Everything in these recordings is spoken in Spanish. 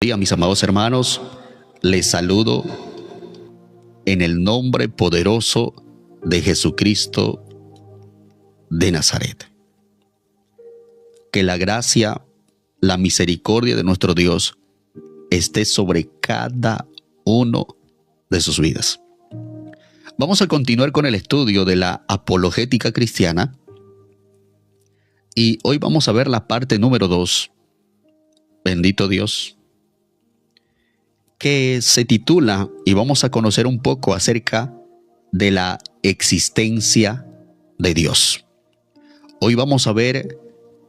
Día, mis amados hermanos, les saludo en el nombre poderoso de Jesucristo de Nazaret. Que la gracia, la misericordia de nuestro Dios esté sobre cada uno de sus vidas. Vamos a continuar con el estudio de la apologética cristiana y hoy vamos a ver la parte número 2, bendito Dios, que se titula, y vamos a conocer un poco acerca de la existencia de Dios. Hoy vamos a ver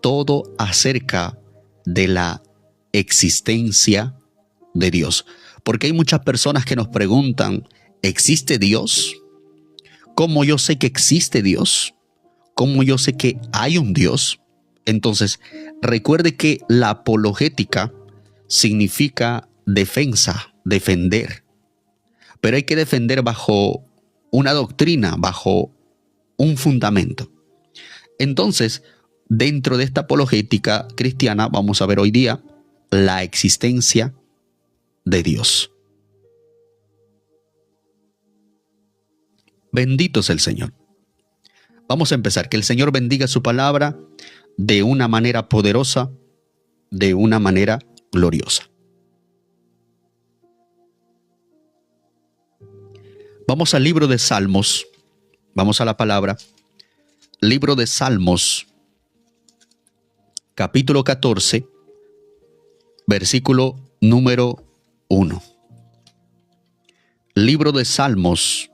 todo acerca de la existencia de Dios, porque hay muchas personas que nos preguntan, ¿existe Dios? ¿Cómo yo sé que existe Dios? ¿Cómo yo sé que hay un Dios? Entonces, recuerde que la apologética significa defensa, defender. Pero hay que defender bajo una doctrina, bajo un fundamento. Entonces, dentro de esta apologética cristiana, vamos a ver hoy día la existencia de Dios. Bendito es el Señor. Vamos a empezar. Que el Señor bendiga su palabra de una manera poderosa, de una manera gloriosa. Vamos al libro de Salmos. Vamos a la palabra. Libro de Salmos, capítulo 14, versículo número 1. Libro de Salmos,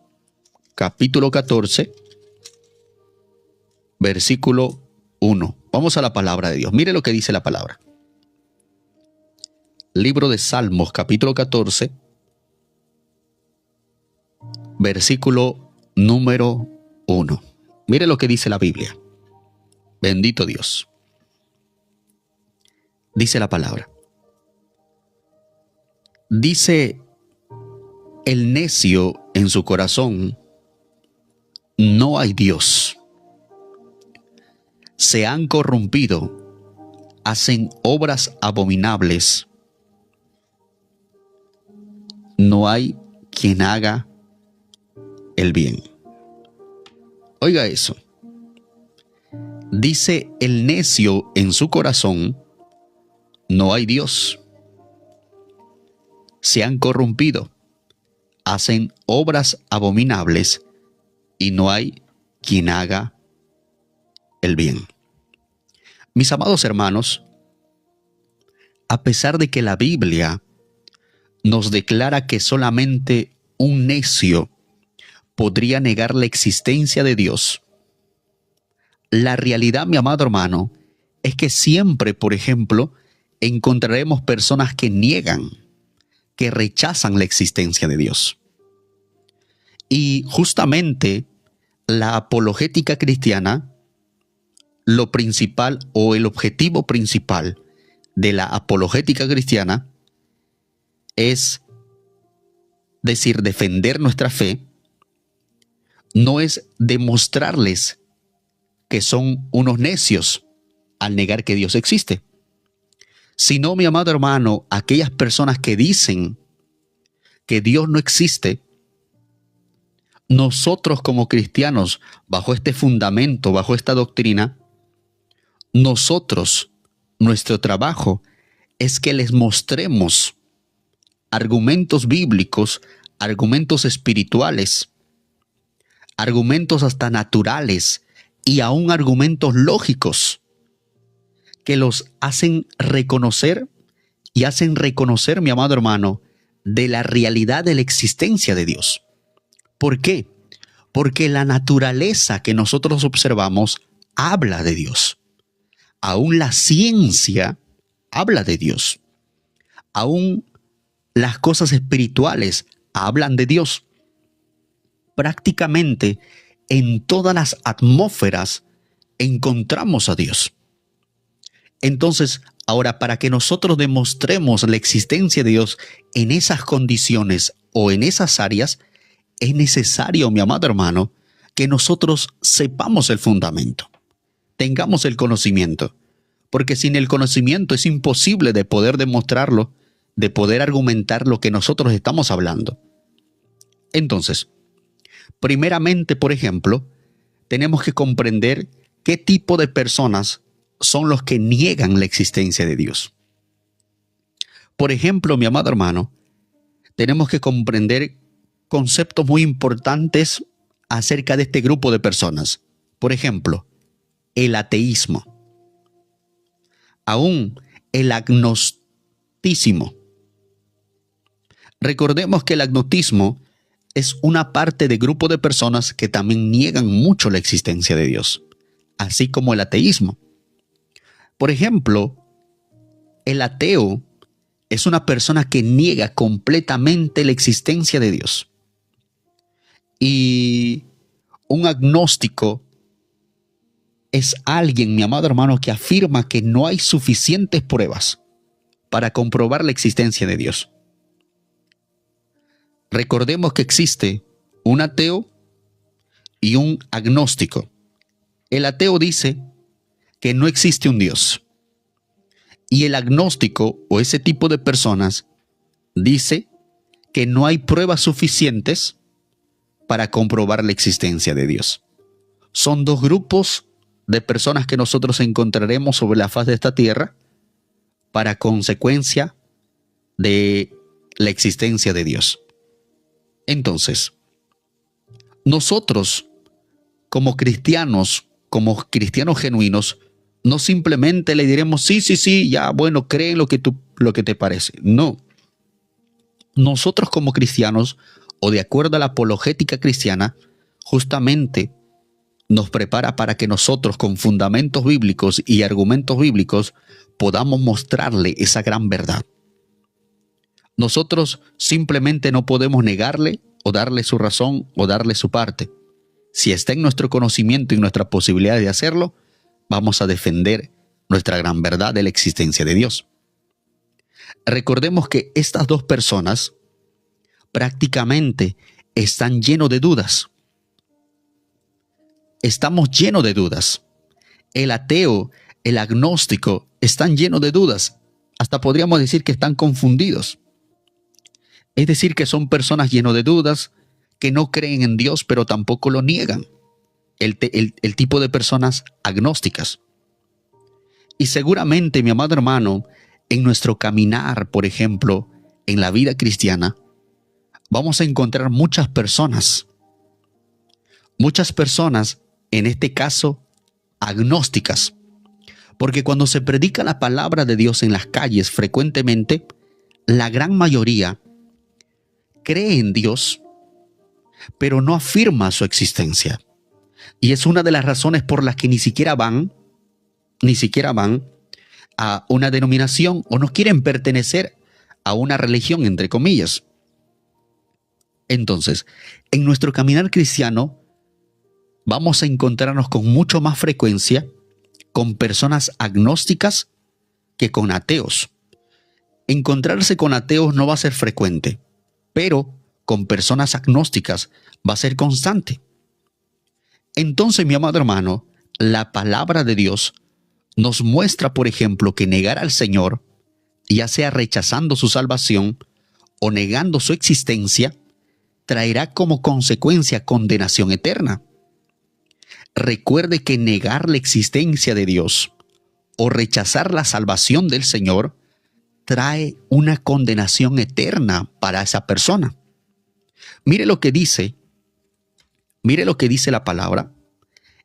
capítulo 14, versículo 1. Vamos a la palabra de Dios. Mire lo que dice la palabra. Libro de Salmos, capítulo 14, versículo número 1. Mire lo que dice la Biblia. Bendito Dios. Dice la palabra. Dice el necio en su corazón, no hay Dios. Se han corrompido, hacen obras abominables. No hay quien haga el bien. Oiga eso. Dice el necio en su corazón, no hay Dios. Se han corrompido, hacen obras abominables y no hay quien haga el bien. Mis amados hermanos, a pesar de que la Biblia nos declara que solamente un necio podría negar la existencia de Dios, la realidad, mi amado hermano, es que siempre, por ejemplo, encontraremos personas que niegan, que rechazan la existencia de Dios. Y justamente la apologética cristiana, lo principal o el objetivo principal de la apologética cristiana es decir, defender nuestra fe. No es demostrarles que son unos necios al negar que Dios existe, sino, mi amado hermano, aquellas personas que dicen que Dios no existe, nosotros como cristianos, bajo este fundamento, bajo esta doctrina, nuestro trabajo es que les mostremos argumentos bíblicos, argumentos espirituales, argumentos hasta naturales y aún argumentos lógicos que los hacen reconocer y hacen reconocer, mi amado hermano, de la realidad de la existencia de Dios. ¿Por qué? Porque la naturaleza que nosotros observamos habla de Dios. Aún la ciencia habla de Dios. Aún las cosas espirituales hablan de Dios. Prácticamente en todas las atmósferas encontramos a Dios. Entonces, ahora, para que nosotros demostremos la existencia de Dios en esas condiciones o en esas áreas, es necesario, mi amado hermano, que nosotros sepamos el fundamento, tengamos el conocimiento, porque sin el conocimiento es imposible de poder demostrarlo de poder argumentar lo que nosotros estamos hablando. Entonces, primeramente, por ejemplo, tenemos que comprender qué tipo de personas son los que niegan la existencia de Dios. Por ejemplo, mi amado hermano, tenemos que comprender conceptos muy importantes acerca de este grupo de personas. Por ejemplo, el ateísmo, aún el agnosticismo. Recordemos que el agnosticismo es una parte del grupo de personas que también niegan mucho la existencia de Dios, así como el ateísmo. Por ejemplo, el ateo es una persona que niega completamente la existencia de Dios. Y un agnóstico es alguien, mi amado hermano, que afirma que no hay suficientes pruebas para comprobar la existencia de Dios. Recordemos que existe un ateo y un agnóstico. El ateo dice que no existe un Dios. Y el agnóstico, o ese tipo de personas, dice que no hay pruebas suficientes para comprobar la existencia de Dios. Son dos grupos de personas que nosotros encontraremos sobre la faz de esta tierra para consecuencia de la existencia de Dios. Entonces, nosotros como cristianos genuinos, no simplemente le diremos sí, ya, bueno, cree en lo que te parece. No. Nosotros como cristianos, o de acuerdo a la apologética cristiana, justamente nos prepara para que nosotros con fundamentos bíblicos y argumentos bíblicos podamos mostrarle esa gran verdad. Nosotros simplemente no podemos negarle o darle su razón o darle su parte. Si está en nuestro conocimiento y nuestra posibilidad de hacerlo, vamos a defender nuestra gran verdad de la existencia de Dios. Recordemos que estas dos personas prácticamente están llenos de dudas. Estamos llenos de dudas. El ateo, el agnóstico, están llenos de dudas. Hasta podríamos decir que están confundidos. Es decir, que son personas llenas de dudas, que no creen en Dios, pero tampoco lo niegan. El tipo de personas agnósticas. Y seguramente, mi amado hermano, en nuestro caminar, por ejemplo, en la vida cristiana, vamos a encontrar muchas personas, en este caso, agnósticas. Porque cuando se predica la palabra de Dios en las calles, frecuentemente, la gran mayoría cree en Dios, pero no afirma su existencia. Y es una de las razones por las que ni siquiera van a una denominación o no quieren pertenecer a una religión, entre comillas. Entonces, en nuestro caminar cristiano, vamos a encontrarnos con mucho más frecuencia con personas agnósticas que con ateos. Encontrarse con ateos no va a ser frecuente, pero con personas agnósticas va a ser constante. Entonces, mi amado hermano, la palabra de Dios nos muestra, por ejemplo, que negar al Señor, ya sea rechazando su salvación o negando su existencia, traerá como consecuencia condenación eterna. Recuerde que negar la existencia de Dios o rechazar la salvación del Señor trae una condenación eterna para esa persona. Mire lo que dice la palabra,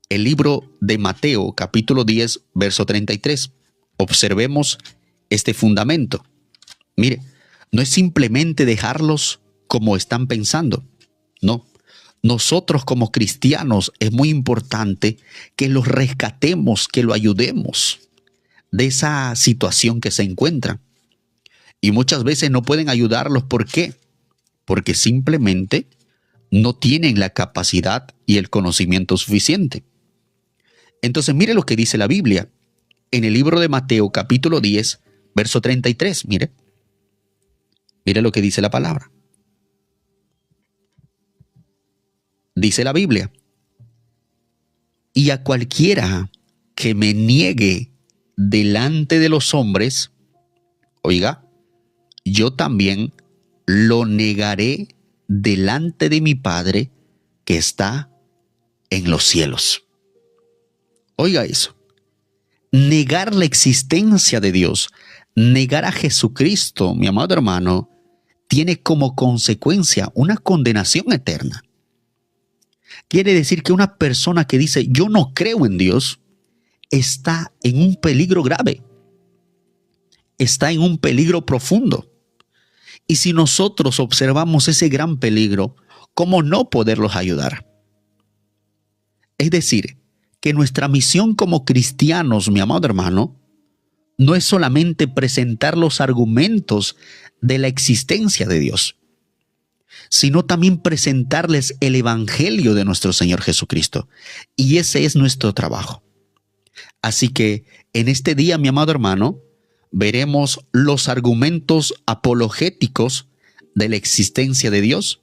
el libro de Mateo, capítulo 10, verso 33. Observemos este fundamento. Mire, no es simplemente dejarlos como están pensando. No. Nosotros como cristianos es muy importante que los rescatemos, que lo ayudemos de esa situación que se encuentran. Y muchas veces no pueden ayudarlos. ¿Por qué? Porque simplemente no tienen la capacidad y el conocimiento suficiente. Entonces, mire lo que dice la Biblia en el libro de Mateo, capítulo 10, verso 33. Mire lo que dice la palabra. Dice la Biblia: y a cualquiera que me niegue delante de los hombres, oiga, yo también lo negaré delante de mi Padre que está en los cielos. Oiga eso. Negar la existencia de Dios, negar a Jesucristo, mi amado hermano, tiene como consecuencia una condenación eterna. Quiere decir que una persona que dice yo no creo en Dios está en un peligro grave, está en un peligro profundo. Y si nosotros observamos ese gran peligro, ¿cómo no poderlos ayudar? Es decir, que nuestra misión como cristianos, mi amado hermano, no es solamente presentar los argumentos de la existencia de Dios, sino también presentarles el evangelio de nuestro Señor Jesucristo. Y ese es nuestro trabajo. Así que en este día, mi amado hermano, veremos los argumentos apologéticos de la existencia de Dios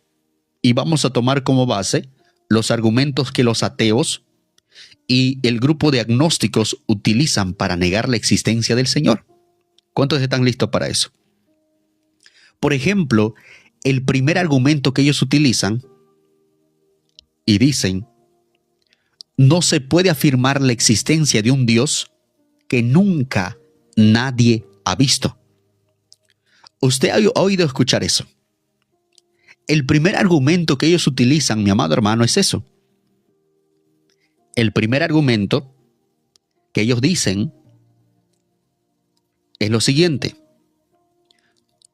y vamos a tomar como base los argumentos que los ateos y el grupo de agnósticos utilizan para negar la existencia del Señor. ¿Cuántos están listos para eso? Por ejemplo, el primer argumento que ellos utilizan y dicen: no se puede afirmar la existencia de un Dios que nunca nadie ha visto. ¿Usted ha oído escuchar eso? El primer argumento que ellos utilizan, mi amado hermano, es eso. El primer argumento que ellos dicen es lo siguiente: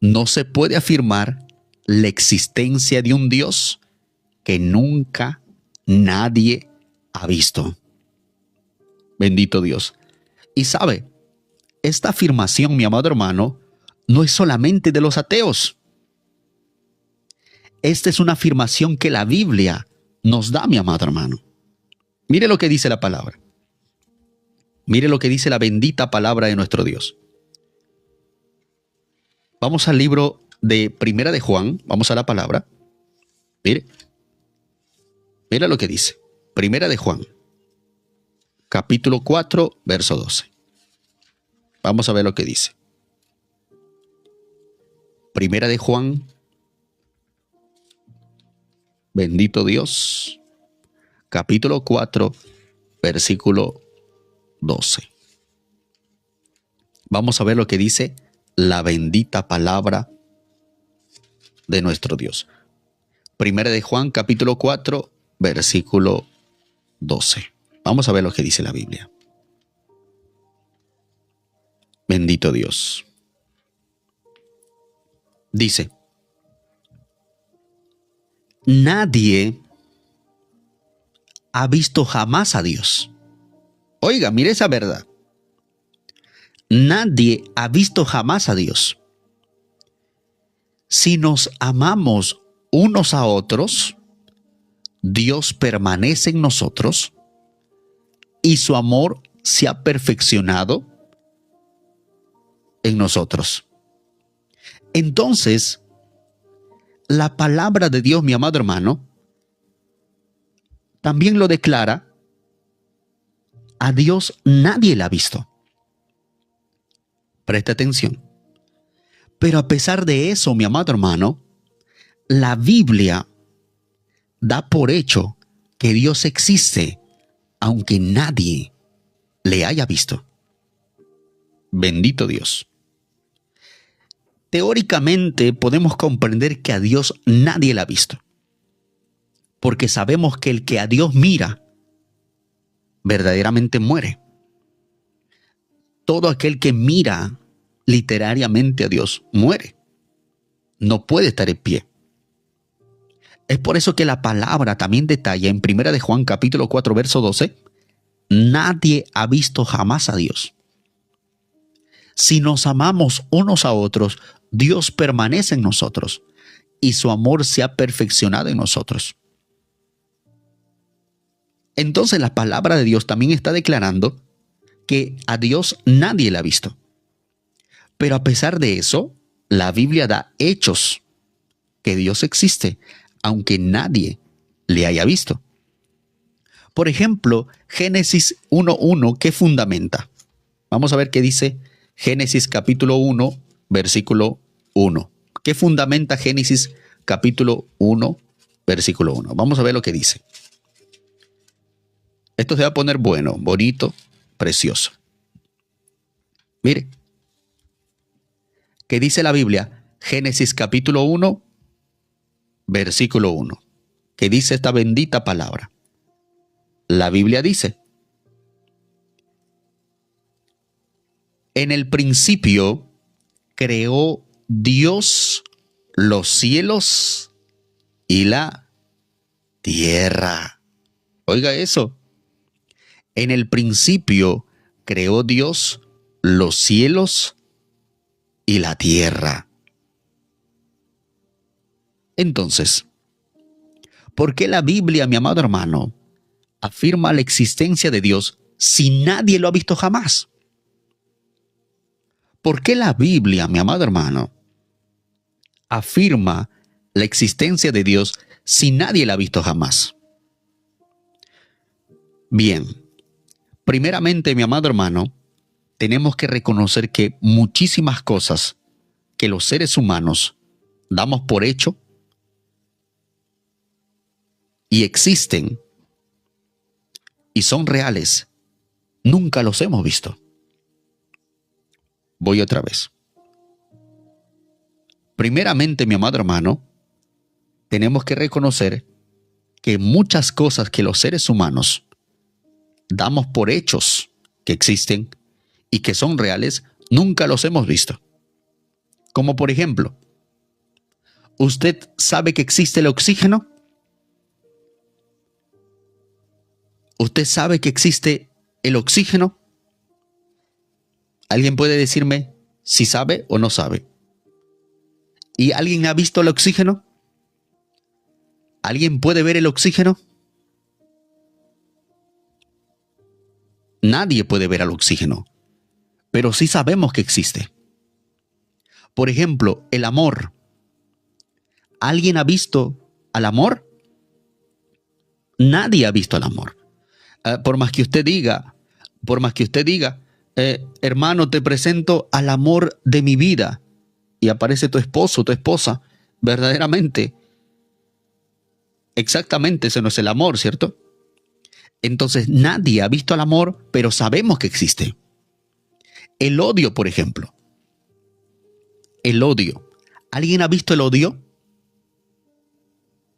no se puede afirmar la existencia de un Dios que nunca nadie ha visto. Bendito Dios. Y sabe, esta afirmación, mi amado hermano, no es solamente de los ateos. Esta es una afirmación que la Biblia nos da, mi amado hermano. Mire lo que dice la palabra. Mire lo que dice la bendita palabra de nuestro Dios. Vamos al libro de Primera de Juan. Vamos a la palabra. Mire. Mira lo que dice. Primera de Juan. Capítulo 4, verso 12. Vamos a ver lo que dice. Primera de Juan. Bendito Dios. Capítulo 4, versículo 12. Vamos a ver lo que dice la bendita palabra de nuestro Dios. Primera de Juan, capítulo 4, versículo 12. Vamos a ver lo que dice la Biblia. Bendito Dios. Dice: nadie ha visto jamás a Dios. Oiga, mire esa verdad. Nadie ha visto jamás a Dios. Si nos amamos unos a otros, Dios permanece en nosotros y su amor se ha perfeccionado en nosotros. Entonces, la palabra de Dios, mi amado hermano, también lo declara: a Dios nadie le ha visto. Presta atención. Pero a pesar de eso, mi amado hermano, la Biblia da por hecho que Dios existe, aunque nadie le haya visto. Bendito Dios. Teóricamente podemos comprender que a Dios nadie le ha visto, porque sabemos que el que a Dios mira verdaderamente muere. Todo aquel que mira literariamente a Dios muere. No puede estar en pie. Es por eso que la palabra también detalla en Primera de Juan capítulo 4 verso 12: nadie ha visto jamás a Dios. Si nos amamos unos a otros, Dios permanece en nosotros y su amor se ha perfeccionado en nosotros. Entonces la palabra de Dios también está declarando que a Dios nadie le ha visto. Pero a pesar de eso, la Biblia da hechos que Dios existe, aunque nadie le haya visto. Por ejemplo, Génesis 1:1, ¿qué fundamenta? Vamos a ver qué dice Génesis capítulo 1, versículo 1. ¿Qué fundamenta Génesis capítulo 1, versículo 1? Vamos a ver lo que dice. Esto se va a poner bueno, bonito, precioso. Mire, ¿qué dice la Biblia? Génesis capítulo 1, versículo 1. ¿Qué dice esta bendita palabra? La Biblia dice: en el principio creó Dios los cielos y la tierra. Oiga eso. En el principio creó Dios los cielos y la tierra. Entonces, ¿por qué la Biblia, mi amado hermano, afirma la existencia de Dios si nadie lo ha visto jamás? ¿Por qué la Biblia, mi amado hermano, afirma la existencia de Dios si nadie la ha visto jamás? Bien, primeramente, mi amado hermano, tenemos que reconocer que muchísimas cosas que los seres humanos damos por hecho y existen y son reales, nunca los hemos visto. Voy otra vez. Primeramente, mi amado hermano, tenemos que reconocer que muchas cosas que los seres humanos damos por hechos que existen y que son reales, nunca los hemos visto. Como por ejemplo, ¿usted sabe que existe el oxígeno? ¿Usted sabe que existe el oxígeno? ¿Alguien puede decirme si sabe o no sabe? ¿Y alguien ha visto el oxígeno? ¿Alguien puede ver el oxígeno? Nadie puede ver al oxígeno, pero sí sabemos que existe. Por ejemplo, el amor. ¿Alguien ha visto al amor? Nadie ha visto al amor. Por más que usted diga, hermano, te presento al amor de mi vida, y aparece tu esposo, tu esposa, verdaderamente, exactamente ese no es el amor, ¿cierto? Entonces nadie ha visto al amor, pero sabemos que existe. El odio, por ejemplo. El odio. ¿Alguien ha visto el odio?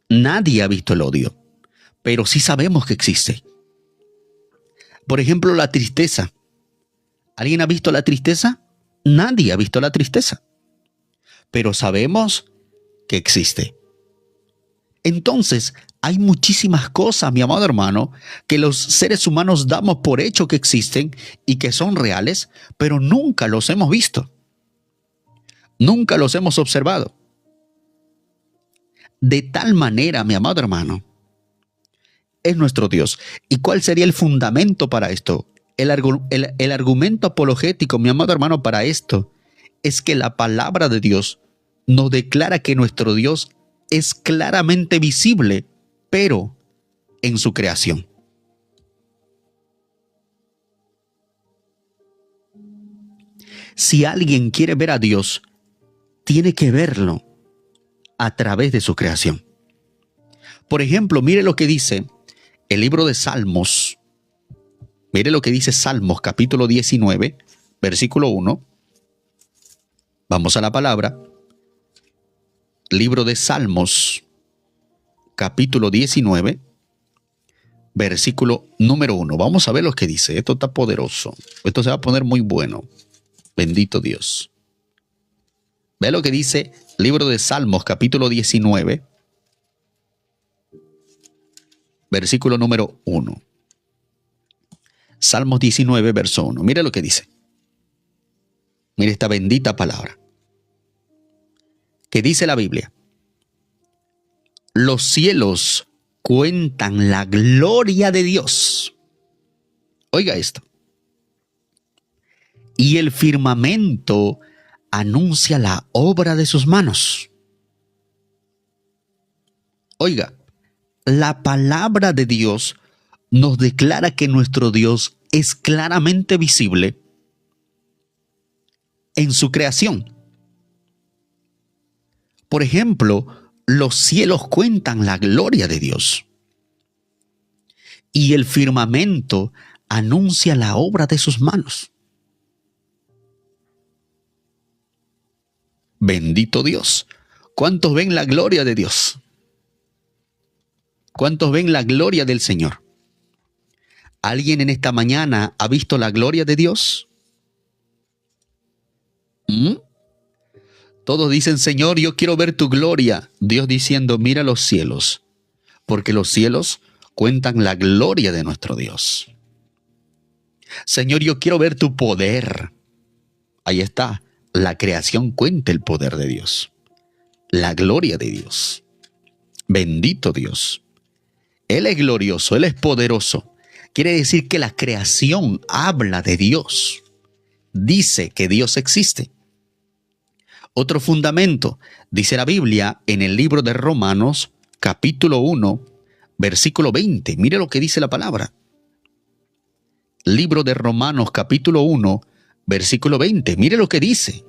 Nadie ha visto el odio, pero sí sabemos que existe. Por ejemplo, la tristeza. ¿Alguien ha visto la tristeza? Nadie ha visto la tristeza, pero sabemos que existe. Entonces, hay muchísimas cosas, mi amado hermano, que los seres humanos damos por hecho que existen y que son reales, pero nunca los hemos visto. Nunca los hemos observado. De tal manera, mi amado hermano, es nuestro Dios. ¿Y cuál sería el fundamento para esto? El argumento apologético, mi amado hermano, para esto es que la palabra de Dios nos declara que nuestro Dios es claramente visible, pero en su creación. Si alguien quiere ver a Dios, tiene que verlo a través de su creación. Por ejemplo, mire lo que dice el libro de Salmos. Mire lo que dice Salmos capítulo 19, versículo 1. Vamos a la palabra. Libro de Salmos capítulo 19, versículo número 1. Vamos a ver lo que dice. Esto está poderoso. Esto se va a poner muy bueno. Bendito Dios. Ve lo que dice libro de Salmos capítulo 19, versículo número 1. Salmos 19, verso 1. Mire lo que dice. Mire esta bendita palabra. Que dice la Biblia: los cielos cuentan la gloria de Dios. Oiga esto. Y el firmamento anuncia la obra de sus manos. Oiga, la palabra de Dios nos declara que nuestro Dios es claramente visible en su creación. Por ejemplo, los cielos cuentan la gloria de Dios y el firmamento anuncia la obra de sus manos. Bendito Dios. ¿Cuántos ven la gloria de Dios? ¿Cuántos ven la gloria del Señor? ¿Alguien en esta mañana ha visto la gloria de Dios? Todos dicen, Señor, yo quiero ver tu gloria. Dios diciendo, mira los cielos, porque los cielos cuentan la gloria de nuestro Dios. Señor, yo quiero ver tu poder. Ahí está, la creación cuenta el poder de Dios, la gloria de Dios. Bendito Dios. Él es glorioso, Él es poderoso. Quiere decir que la creación habla de Dios. Dice que Dios existe. Otro fundamento, dice la Biblia en el libro de Romanos, capítulo 1, versículo 20. Mire lo que dice la palabra. Libro de Romanos, capítulo 1, versículo 20. Mire lo que dice.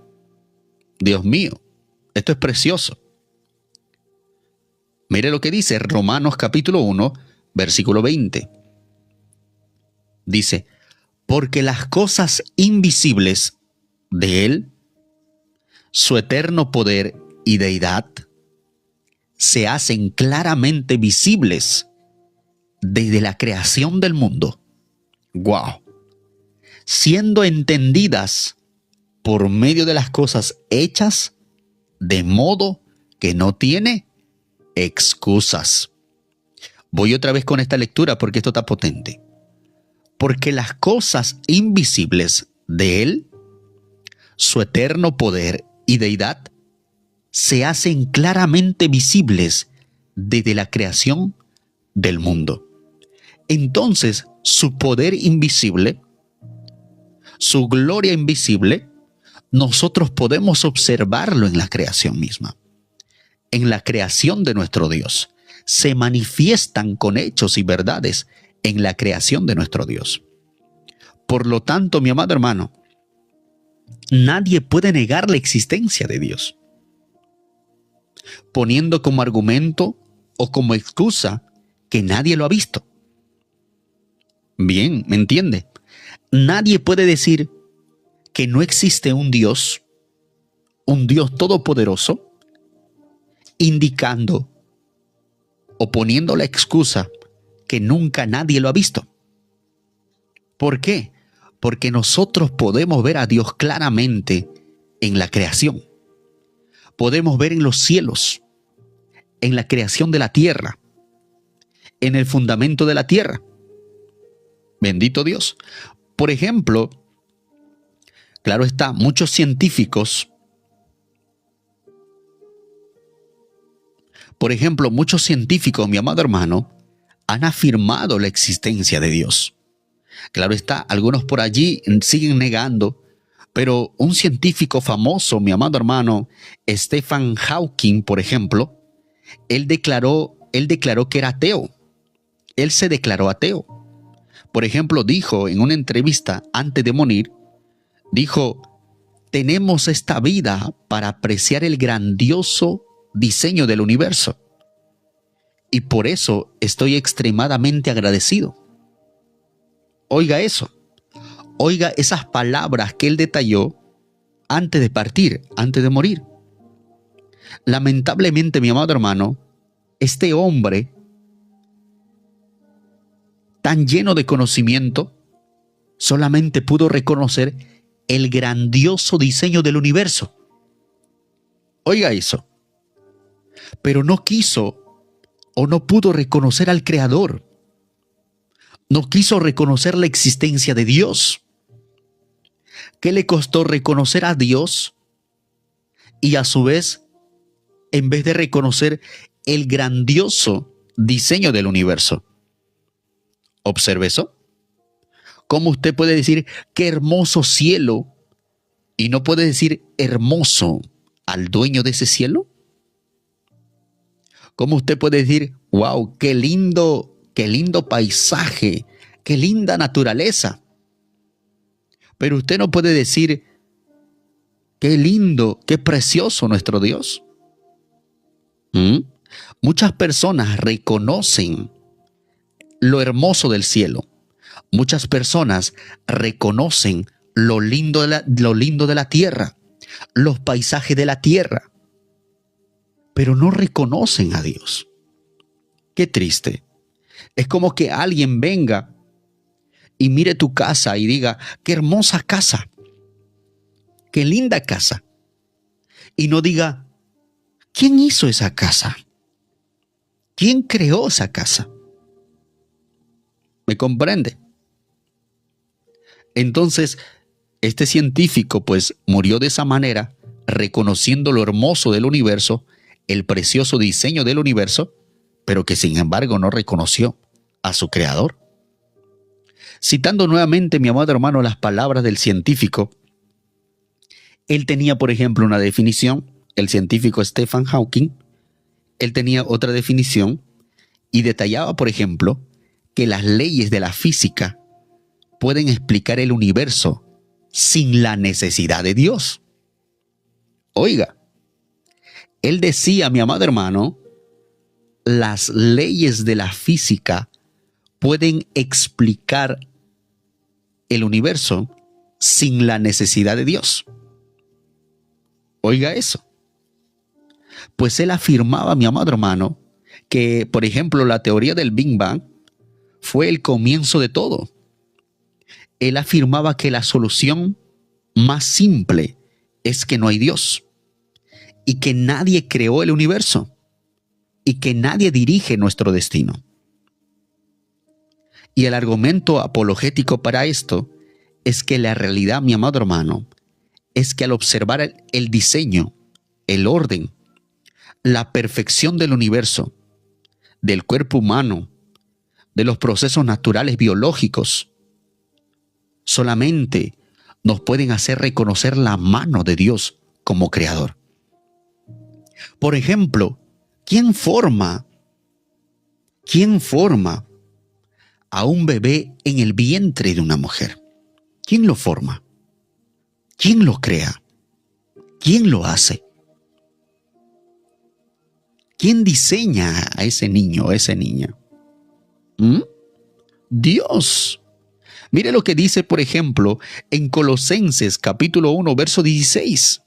Dios mío, esto es precioso. Mire lo que dice Romanos, capítulo 1, versículo 20. Dice, porque las cosas invisibles de Él, su eterno poder y deidad, se hacen claramente visibles desde la creación del mundo. ¡Wow! Siendo entendidas por medio de las cosas hechas, de modo que no tiene excusas. Voy otra vez con esta lectura porque esto está potente. Porque las cosas invisibles de Él, su eterno poder y deidad, se hacen claramente visibles desde la creación del mundo. Entonces, su poder invisible, su gloria invisible, nosotros podemos observarlo en la creación misma. En la creación de nuestro Dios. Se manifiestan con hechos y verdades en la creación de nuestro Dios. Por lo tanto, mi amado hermano, nadie puede negar la existencia de Dios, poniendo como argumento o como excusa que nadie lo ha visto. Bien, ¿me entiende? Nadie puede decir que no existe un Dios todopoderoso, indicando o poniendo la excusa que nunca nadie lo ha visto. ¿Por qué? Porque nosotros podemos ver a Dios claramente en la creación. Podemos ver en los cielos, en la creación de la tierra, en el fundamento de la tierra. Bendito Dios. Por ejemplo, claro está, muchos científicos, mi amado hermano, han afirmado la existencia de Dios. Claro está, algunos por allí siguen negando, pero un científico famoso, mi amado hermano, Stephen Hawking, por ejemplo, él declaró que era ateo. Él se declaró ateo. Por ejemplo, dijo en una entrevista antes de morir, dijo, tenemos esta vida para apreciar el grandioso diseño del universo. Y por eso estoy extremadamente agradecido. Oiga eso. Oiga esas palabras que él detalló antes de partir, antes de morir. Lamentablemente, mi amado hermano, este hombre tan lleno de conocimiento solamente pudo reconocer el grandioso diseño del universo. Oiga eso. Pero no quiso o no pudo reconocer al Creador. No quiso reconocer la existencia de Dios. ¿Qué le costó reconocer a Dios? Y a su vez, en vez de reconocer el grandioso diseño del universo. ¿Observe eso? ¿Cómo usted puede decir qué hermoso cielo y no puede decir hermoso al dueño de ese cielo? ¿Cómo usted puede decir, wow, qué lindo paisaje, qué linda naturaleza? Pero usted no puede decir, qué lindo, qué precioso nuestro Dios. ¿Mm? Muchas personas reconocen lo hermoso del cielo. Muchas personas reconocen lo lindo de la tierra, los paisajes de la tierra, pero no reconocen a Dios. Qué triste. Es como que alguien venga y mire tu casa y diga, qué hermosa casa, qué linda casa. Y no diga, ¿quién hizo esa casa? ¿Quién creó esa casa? ¿Me comprende? Entonces, este científico pues murió de esa manera, reconociendo lo hermoso del universo, el precioso diseño del universo, pero que sin embargo no reconoció a su creador. Citando nuevamente, mi amado hermano, las palabras del científico, él tenía, por ejemplo, una definición, el científico Stephen Hawking, él tenía otra definición y detallaba, por ejemplo, que las leyes de la física pueden explicar el universo sin la necesidad de Dios. Oiga, él decía, mi amado hermano, las leyes de la física pueden explicar el universo sin la necesidad de Dios. Oiga eso. Pues él afirmaba, mi amado hermano, que, por ejemplo, la teoría del Big Bang fue el comienzo de todo. Él afirmaba que la solución más simple es que no hay Dios y que nadie creó el universo y que nadie dirige nuestro destino. Y el argumento apologético para esto es que la realidad, mi amado hermano, es que al observar el diseño, el orden, la perfección del universo, del cuerpo humano, de los procesos naturales biológicos, solamente nos pueden hacer reconocer la mano de Dios como creador. Por ejemplo, ¿quién forma a un bebé en el vientre de una mujer? ¿Quién lo forma? ¿Quién lo crea? ¿Quién lo hace? ¿Quién diseña a ese niño o a esa niña? ¿Mm? Dios. Mire lo que dice, por ejemplo, en Colosenses capítulo 1, verso 16.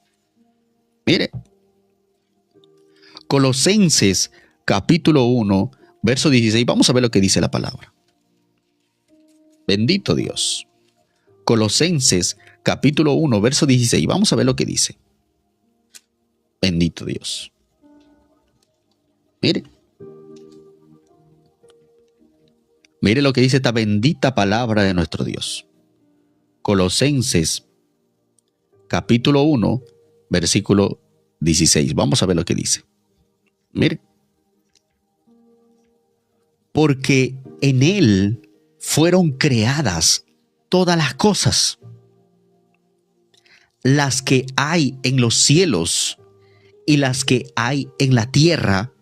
Mire. Colosenses capítulo 1, verso 16. Vamos a ver lo que dice la palabra. Bendito Dios. Colosenses capítulo 1, verso 16. Vamos a ver lo que dice. Bendito Dios. Mire. Mire lo que dice esta bendita palabra de nuestro Dios. Colosenses capítulo 1, versículo 16. Vamos a ver lo que dice. Mire. Porque en Él fueron creadas todas las cosas, las que hay en los cielos y las que hay en la tierra,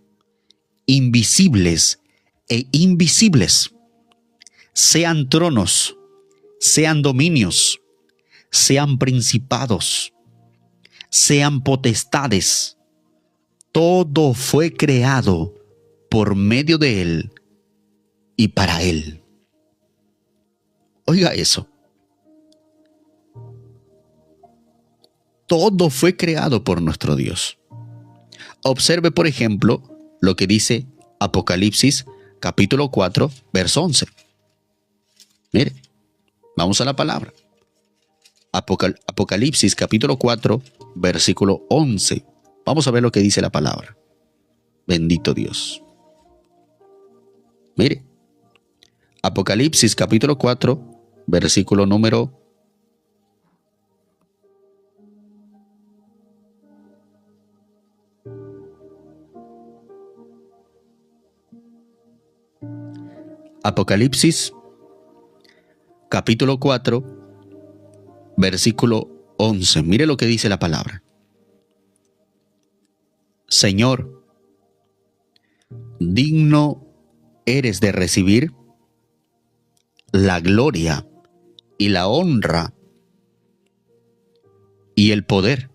invisibles e invisibles, sean tronos, sean dominios, sean principados, sean potestades. Todo fue creado por medio de Él y para Él. Oiga eso. Todo fue creado por nuestro Dios. Observe, por ejemplo, lo que dice Apocalipsis capítulo 4, verso 11. Mire, vamos a la palabra. Apocalipsis capítulo 4, versículo 11. Vamos a ver lo que dice la palabra. Bendito Dios. Mire, Apocalipsis capítulo 4, versículo número 4, versículo 11. Mire lo que dice la palabra. Señor, digno eres de recibir la gloria y la honra y el poder,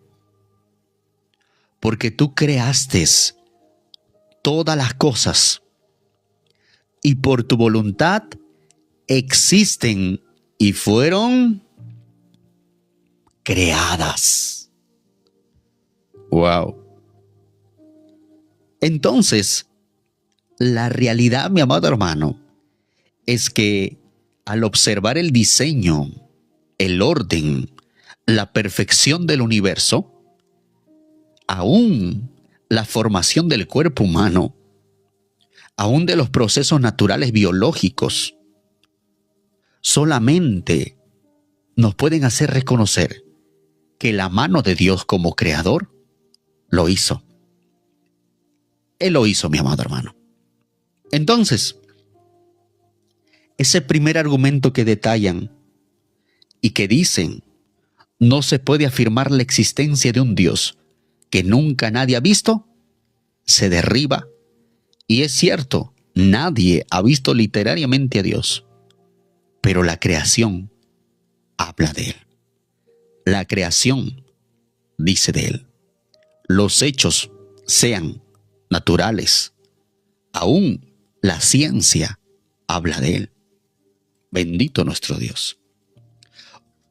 porque tú creaste todas las cosas, y por tu voluntad existen y fueron creadas. Wow. Entonces, la realidad, mi amado hermano, es que al observar el diseño, el orden, la perfección del universo, aún la formación del cuerpo humano, aún de los procesos naturales biológicos, solamente nos pueden hacer reconocer que la mano de Dios como creador lo hizo. Él lo hizo, mi amado hermano. Entonces, ese primer argumento que detallan y que dicen, no se puede afirmar la existencia de un Dios que nunca nadie ha visto, se derriba. Y es cierto, nadie ha visto literariamente a Dios, pero la creación habla de Él. La creación dice de Él. Los hechos, sean naturales, aún la ciencia habla de Él. Bendito nuestro Dios.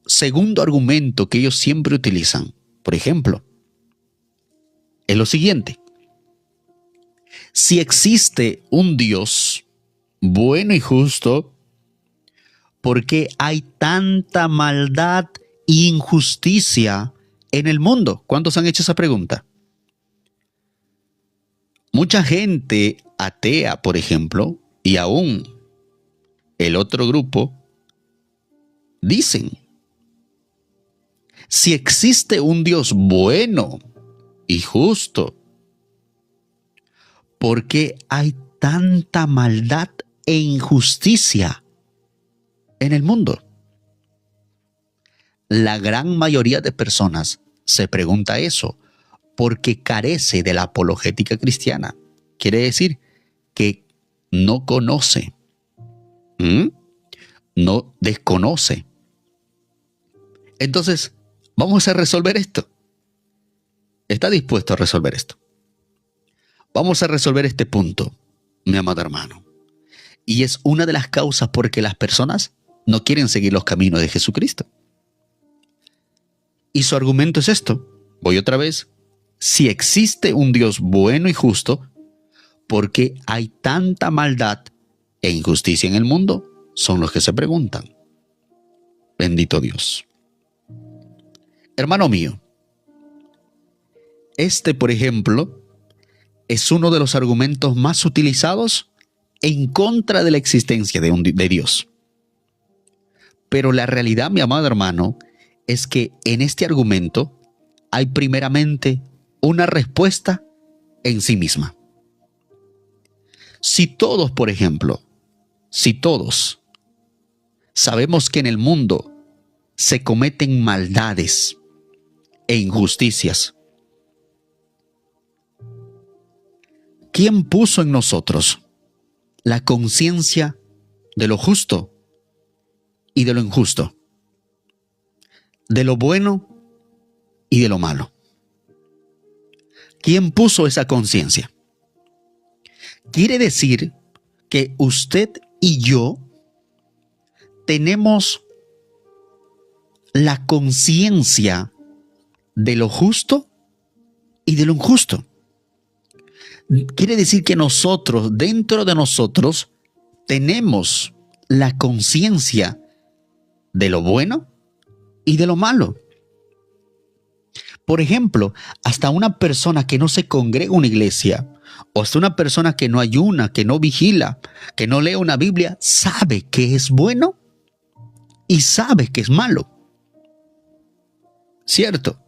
Segundo argumento que ellos siempre utilizan, por ejemplo, es lo siguiente. Si existe un Dios bueno y justo, ¿por qué hay tanta maldad e injusticia en el mundo? ¿Cuántos han hecho esa pregunta? Mucha gente atea, por ejemplo, y aún el otro grupo, dicen, si existe un Dios bueno y justo, ¿por qué hay tanta maldad e injusticia en el mundo? La gran mayoría de personas se pregunta eso porque carece de la apologética cristiana. Quiere decir que no conoce, no desconoce. Entonces, vamos a resolver esto. ¿Está dispuesto a resolver esto? Vamos a resolver este punto, mi amado hermano. Y es una de las causas por que las personas no quieren seguir los caminos de Jesucristo. Y su argumento es esto. Voy otra vez. Si existe un Dios bueno y justo, ¿por qué hay tanta maldad e injusticia en el mundo? Son los que se preguntan. Bendito Dios. Hermano mío, por ejemplo, es uno de los argumentos más utilizados en contra de la existencia de Dios. Pero la realidad, mi amado hermano, es que en este argumento hay primeramente una respuesta en sí misma. Si todos, por ejemplo, si todos sabemos que en el mundo se cometen maldades e injusticias, ¿quién puso en nosotros la conciencia de lo justo y de lo injusto? De lo bueno y de lo malo. ¿Quién puso esa conciencia? Quiere decir que usted y yo tenemos la conciencia de lo justo y de lo injusto. Quiere decir que nosotros, dentro de nosotros, tenemos la conciencia de lo bueno y de lo malo. Por ejemplo, hasta una persona que no se congrega en una iglesia, o hasta una persona que no ayuna, que no vigila, que no lee una Biblia, sabe que es bueno y sabe que es malo. ¿Cierto?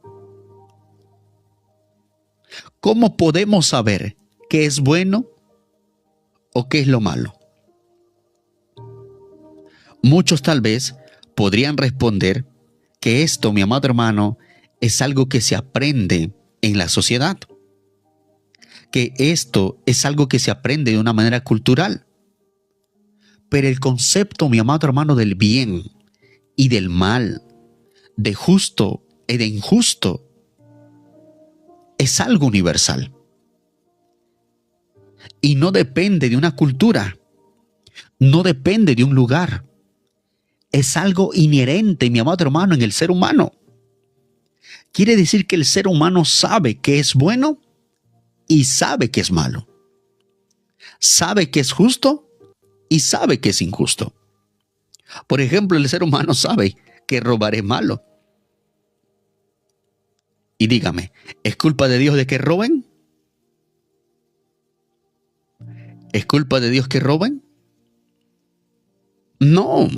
¿Cómo podemos saber qué es bueno o qué es lo malo? Muchos tal vez podrían responder que esto, mi amado hermano, es algo que se aprende en la sociedad. Que esto es algo que se aprende de una manera cultural. Pero el concepto, mi amado hermano, del bien y del mal, de justo y de injusto, es algo universal. Y no depende de una cultura, no depende de un lugar. Es algo inherente, mi amado hermano, en el ser humano. Quiere decir que el ser humano sabe qué es bueno y sabe qué es malo. Sabe que es justo y sabe que es injusto. Por ejemplo, el ser humano sabe que robar es malo. Y dígame, ¿es culpa de Dios de que roben? ¿Es culpa de Dios que roben? No.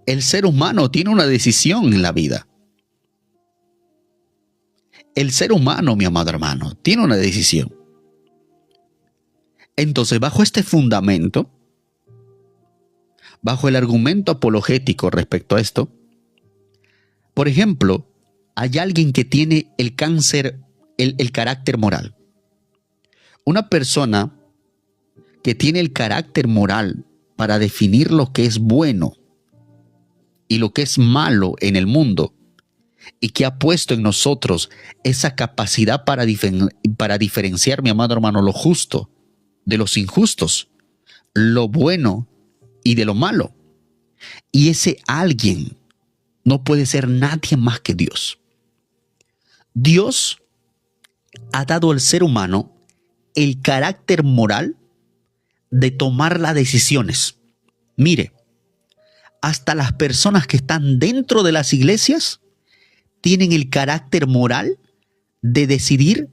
El ser humano tiene una decisión en la vida. El ser humano, mi amado hermano, tiene una decisión. Entonces, bajo este fundamento, bajo el argumento apologético respecto a esto, por ejemplo, hay alguien que tiene el cáncer, el carácter moral. Una persona que tiene el carácter moral para definir lo que es bueno y lo que es malo en el mundo, y que ha puesto en nosotros esa capacidad para diferenciar, mi amado hermano, lo justo de los injustos, lo bueno y de lo malo. Y ese alguien no puede ser nadie más que Dios. Dios ha dado al ser humano el carácter moral de tomar las decisiones. Mire, hasta las personas que están dentro de las iglesias tienen el carácter moral de decidir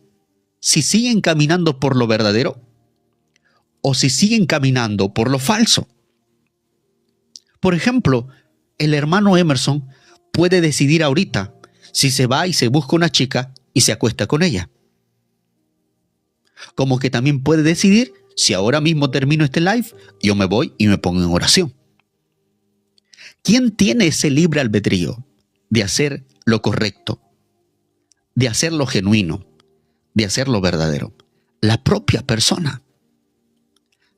si siguen caminando por lo verdadero o si siguen caminando por lo falso. Por ejemplo, el hermano Emerson puede decidir ahorita si se va y se busca una chica y se acuesta con ella. Como que también puede decidir si ahora mismo termino este live, yo me voy y me pongo en oración. ¿Quién tiene ese libre albedrío de hacer lo correcto, de hacer lo genuino, de hacer lo verdadero? La propia persona.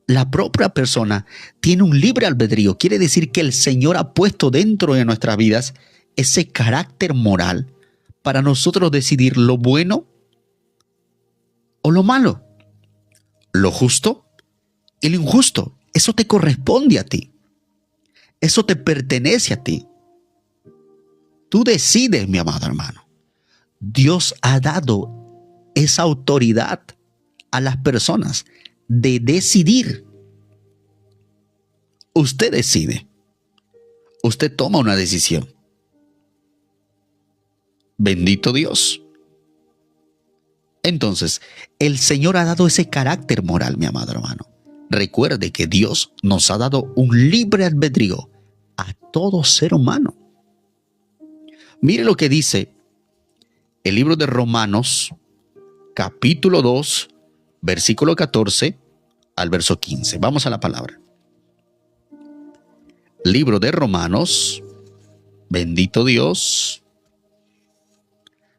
La propia persona tiene un libre albedrío. Quiere decir que el Señor ha puesto dentro de nuestras vidas ese carácter moral para nosotros decidir lo bueno o lo malo, lo justo y lo injusto. Eso te corresponde a ti. Eso te pertenece a ti. Tú decides, mi amado hermano. Dios ha dado esa autoridad a las personas de decidir. Usted decide. Usted toma una decisión. Bendito Dios. Entonces, el Señor ha dado ese carácter moral, mi amado hermano. Recuerde que Dios nos ha dado un libre albedrío a todo ser humano. Mire lo que dice el libro de Romanos, capítulo 2, versículo 14 al verso 15. Vamos a la palabra. Libro de Romanos, bendito Dios,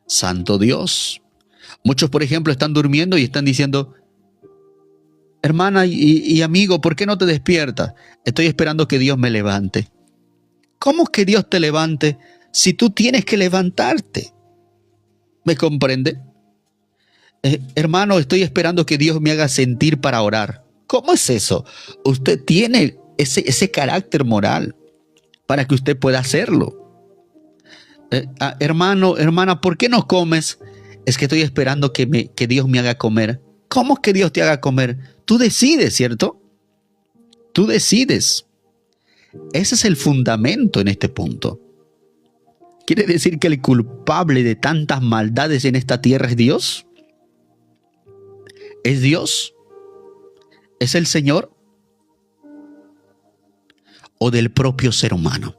santo Dios. Muchos, por ejemplo, están durmiendo y están diciendo: hermana y amigo, ¿por qué no te despiertas? Estoy esperando que Dios me levante. ¿Cómo es que Dios te levante si tú tienes que levantarte? ¿Me comprende? Hermano, estoy esperando que Dios me haga sentir para orar. ¿Cómo es eso? Usted tiene ese carácter moral para que usted pueda hacerlo. Hermano, hermana, ¿por qué no comes? Es que estoy esperando que Dios me haga comer. ¿Cómo es que Dios te haga comer? Tú decides, ¿cierto? Tú decides. Ese es el fundamento en este punto. ¿Quiere decir que el culpable de tantas maldades en esta tierra es Dios? ¿Es Dios? ¿Es el Señor? ¿O del propio ser humano?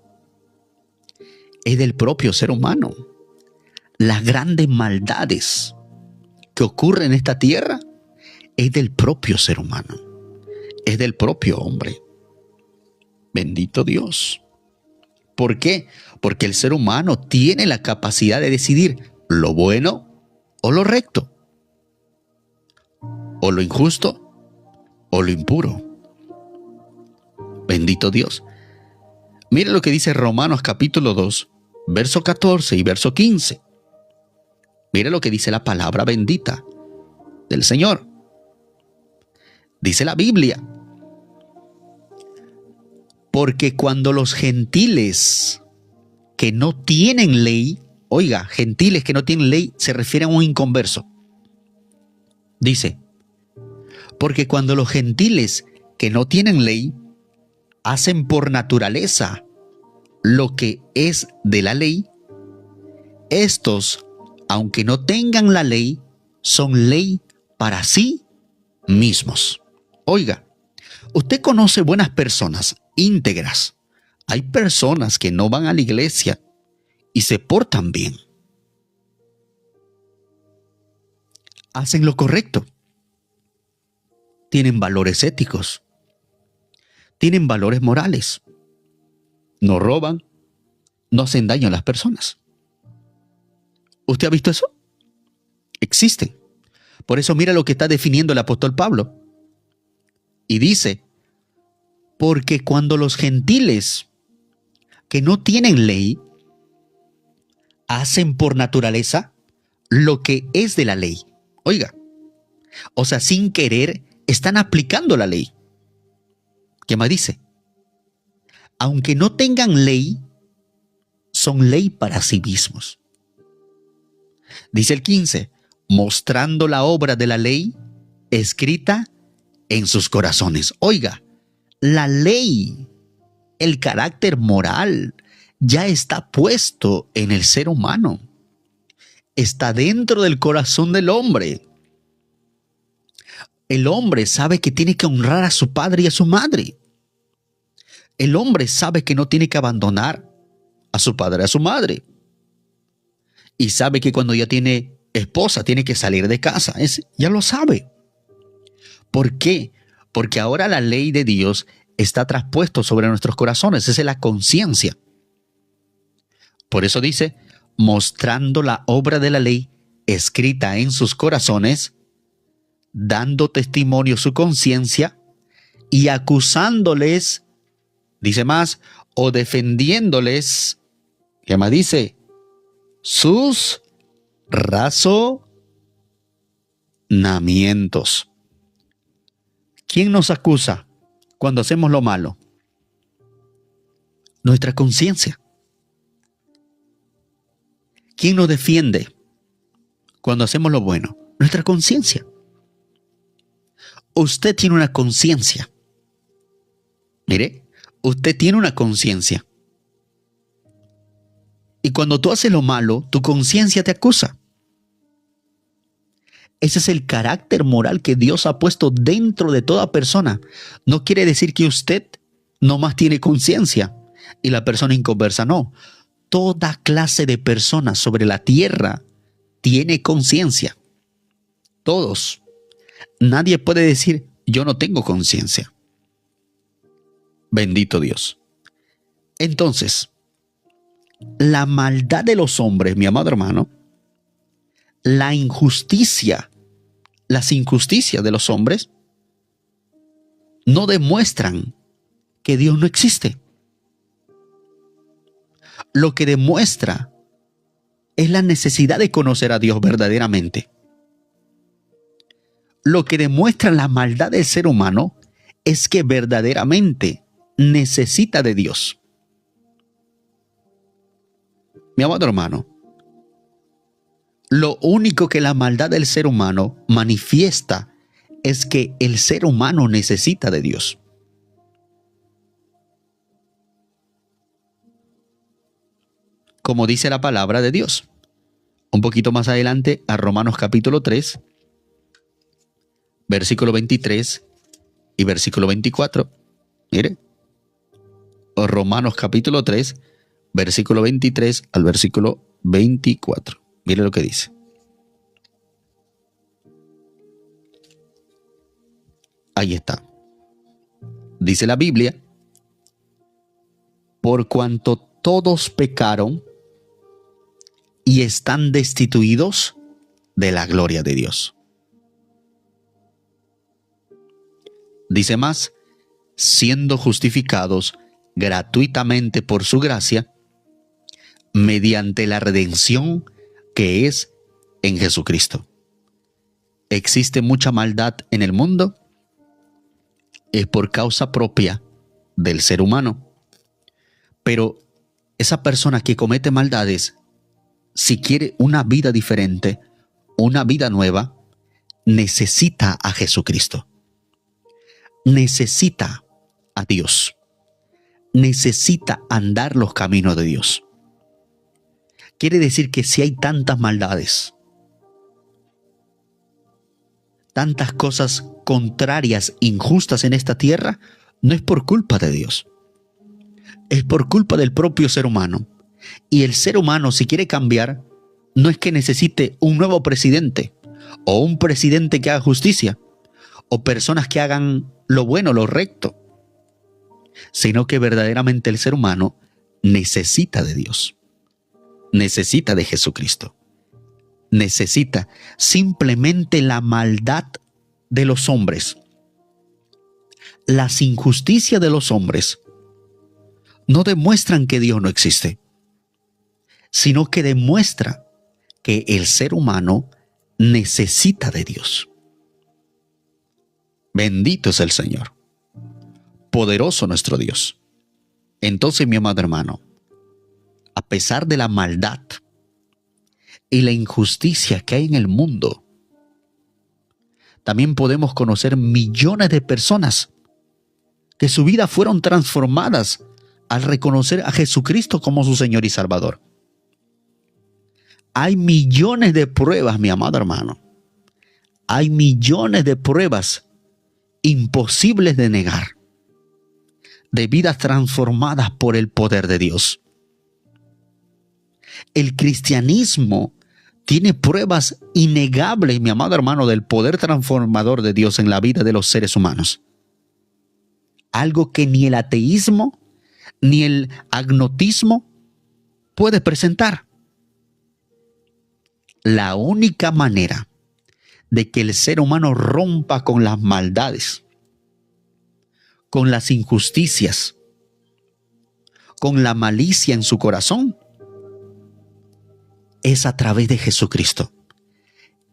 Es del propio ser humano. Las grandes maldades que ocurren en esta tierra es del propio ser humano. Es del propio hombre. Bendito Dios. ¿Por qué? Porque el ser humano tiene la capacidad de decidir lo bueno o lo recto, o lo injusto o lo impuro. Bendito Dios. Mire lo que dice Romanos capítulo 2, verso 14 y verso 15. Mire lo que dice la palabra bendita del Señor. Dice la Biblia. Porque cuando los gentiles que no tienen ley, oiga, gentiles que no tienen ley se refiere a un inconverso. Dice, porque cuando los gentiles que no tienen ley hacen por naturaleza lo que es de la ley, estos, aunque no tengan la ley, son ley para sí mismos. Oiga, usted conoce buenas personas, íntegras. Hay personas que no van a la iglesia y se portan bien. Hacen lo correcto. Tienen valores éticos. Tienen valores morales. No roban. No hacen daño a las personas. ¿Usted ha visto eso? Existen. Por eso mira lo que está definiendo el apóstol Pablo. Y dice, porque cuando los gentiles que no tienen ley hacen por naturaleza lo que es de la ley. Oiga, o sea, sin querer están aplicando la ley. ¿Qué más dice? Aunque no tengan ley, son ley para sí mismos. Dice el 15, mostrando la obra de la ley escrita en sus corazones. Oiga, la ley, el carácter moral, ya está puesto en el ser humano. Está dentro del corazón del hombre. El hombre sabe que tiene que honrar a su padre y a su madre. El hombre sabe que no tiene que abandonar a su padre y a su madre. Y sabe que cuando ya tiene esposa tiene que salir de casa. Ya lo sabe. ¿Por qué? Porque ahora la ley de Dios está traspuesto sobre nuestros corazones. Esa es la conciencia. Por eso dice, mostrando la obra de la ley escrita en sus corazones, dando testimonio su conciencia y acusándoles, dice más, o defendiéndoles, ¿qué más dice? Sus razonamientos. ¿Quién nos acusa cuando hacemos lo malo? Nuestra conciencia. ¿Quién nos defiende cuando hacemos lo bueno? Nuestra conciencia. Usted tiene una conciencia. Mire, usted tiene una conciencia. Y cuando tú haces lo malo, tu conciencia te acusa. Ese es el carácter moral que Dios ha puesto dentro de toda persona. No quiere decir que usted nomás tiene conciencia y la persona inconversa, no. Toda clase de personas sobre la tierra tiene conciencia. Todos. Nadie puede decir, yo no tengo conciencia. Bendito Dios. Entonces, la maldad de los hombres, mi amado hermano, la injusticia, las injusticias de los hombres, no demuestran que Dios no existe. Lo que demuestra es la necesidad de conocer a Dios verdaderamente. Lo que demuestra la maldad del ser humano es que verdaderamente necesita de Dios. Mi amado hermano, lo único que la maldad del ser humano manifiesta es que el ser humano necesita de Dios. Como dice la palabra de Dios. Un poquito más adelante a Romanos capítulo 3, versículo 23 y versículo 24. Mire, Romanos capítulo 3, versículo 23 al versículo 24. Mire lo que dice. Ahí está. Dice la Biblia, por cuanto todos pecaron y están destituidos de la gloria de Dios. Dice más, siendo justificados gratuitamente por su gracia, mediante la redención que es en Jesucristo. ¿Existe mucha maldad en el mundo? es por causa propia del ser humano. Pero esa persona que comete maldades, si quiere una vida diferente, una vida nueva, necesita a Jesucristo. Necesita a Dios. Necesita andar los caminos de Dios. Quiere decir que si hay tantas maldades, tantas cosas contrarias, injustas en esta tierra, no es por culpa de Dios. Es por culpa del propio ser humano. Y el ser humano, si quiere cambiar, no es que necesite un nuevo presidente o un presidente que haga justicia o personas que hagan lo bueno, lo recto, sino que verdaderamente el ser humano necesita de Dios, necesita de Jesucristo, necesita simplemente la maldad de los hombres, las injusticias de los hombres no demuestran que Dios no existe, sino que demuestra que el ser humano necesita de Dios. Bendito es el Señor, poderoso nuestro Dios. Entonces, mi amado hermano, a pesar de la maldad y la injusticia que hay en el mundo, también podemos conocer millones de personas que su vida fueron transformadas al reconocer a Jesucristo como su Señor y Salvador. Hay millones de pruebas, mi amado hermano. Hay millones de pruebas imposibles de negar, de vidas transformadas por el poder de Dios. El cristianismo tiene pruebas innegables, mi amado hermano, del poder transformador de Dios en la vida de los seres humanos. Algo que ni el ateísmo ni el agnotismo puede presentar. La única manera de que el ser humano rompa con las maldades, con las injusticias, con la malicia en su corazón, es a través de Jesucristo,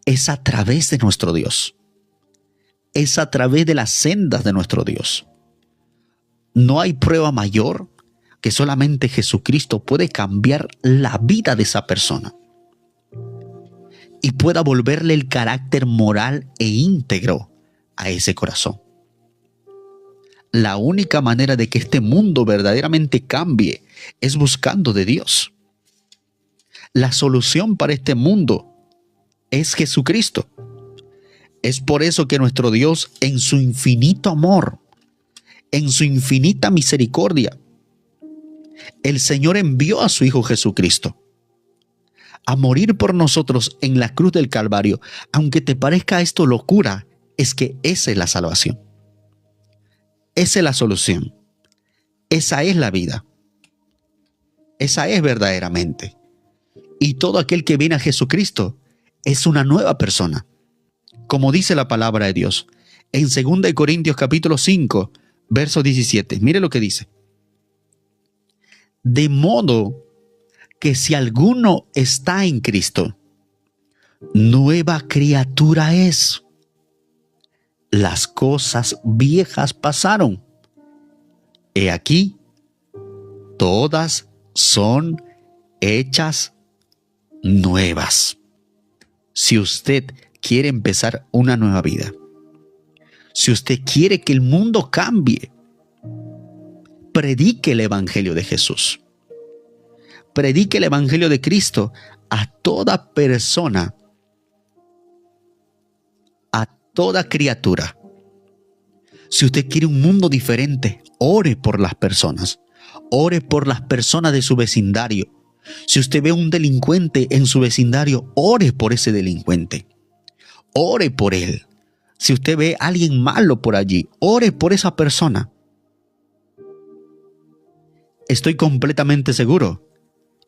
es a través de nuestro Dios, es a través de las sendas de nuestro Dios. No hay prueba mayor que solamente Jesucristo puede cambiar la vida de esa persona y pueda volverle el carácter moral e íntegro a ese corazón. La única manera de que este mundo verdaderamente cambie es buscando de Dios. La solución para este mundo es Jesucristo. Es por eso que nuestro Dios, en su infinito amor, en su infinita misericordia, el Señor envió a su Hijo Jesucristo a morir por nosotros en la cruz del Calvario. Aunque te parezca esto locura, es que esa es la salvación. Esa es la solución. Esa es la vida. Esa es verdaderamente. Y todo aquel que viene a Jesucristo es una nueva persona. Como dice la palabra de Dios en 2 Corintios capítulo 5, verso 17. Mire lo que dice. De modo que si alguno está en Cristo, nueva criatura es. Las cosas viejas pasaron. He aquí, todas son hechas nuevas. Si usted quiere empezar una nueva vida, si usted quiere que el mundo cambie, predique el Evangelio de Jesús. Predique el Evangelio de Cristo a toda persona, a toda criatura. Si usted quiere un mundo diferente, ore por las personas. Ore por las personas de su vecindario. Si usted ve un delincuente en su vecindario, ore por ese delincuente. Ore por él. Si usted ve a alguien malo por allí, ore por esa persona. Estoy completamente seguro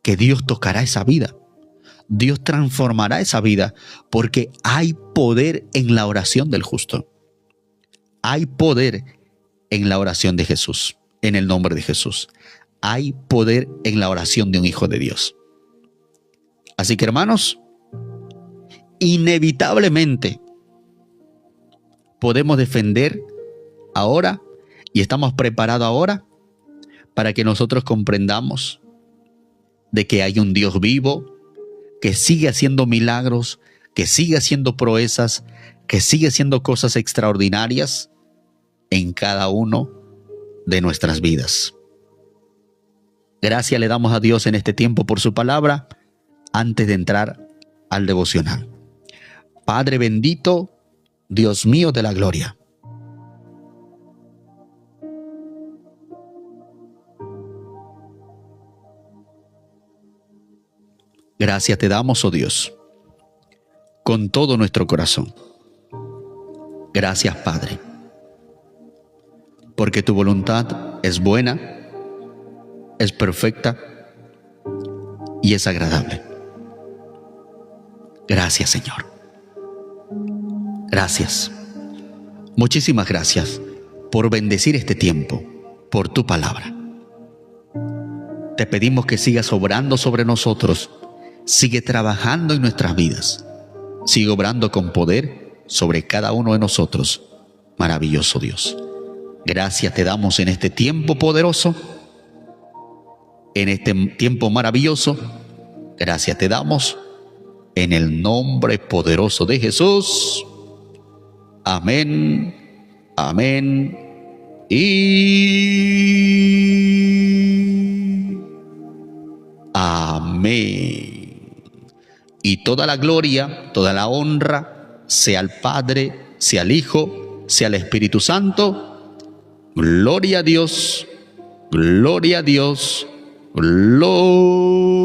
que Dios tocará esa vida. Dios transformará esa vida porque hay poder en la oración del justo. Hay poder en la oración de Jesús, en el nombre de Jesús. Hay poder en la oración de un hijo de Dios. Así que, hermanos, inevitablemente podemos defender ahora y estamos preparados ahora para que nosotros comprendamos de que hay un Dios vivo que sigue haciendo milagros, que sigue haciendo proezas, que sigue haciendo cosas extraordinarias en cada uno de nuestras vidas. Gracias le damos a Dios en este tiempo por su palabra antes de entrar al devocional. Padre bendito, Dios mío de la gloria. Gracias te damos, oh Dios, con todo nuestro corazón. Gracias, Padre, porque tu voluntad es buena, es perfecta y es agradable. Gracias, Señor. Gracias. Muchísimas gracias por bendecir este tiempo, por tu palabra. Te pedimos que sigas obrando sobre nosotros, sigue trabajando en nuestras vidas, sigue obrando con poder sobre cada uno de nosotros. Maravilloso Dios. Gracias te damos en este tiempo poderoso, en este tiempo maravilloso. Gracias te damos en el nombre poderoso de Jesús. Amén, amén y amén. Y toda la gloria, toda la honra, sea al Padre, sea al Hijo, sea al Espíritu Santo. Gloria a Dios, gloria a Dios, gloria.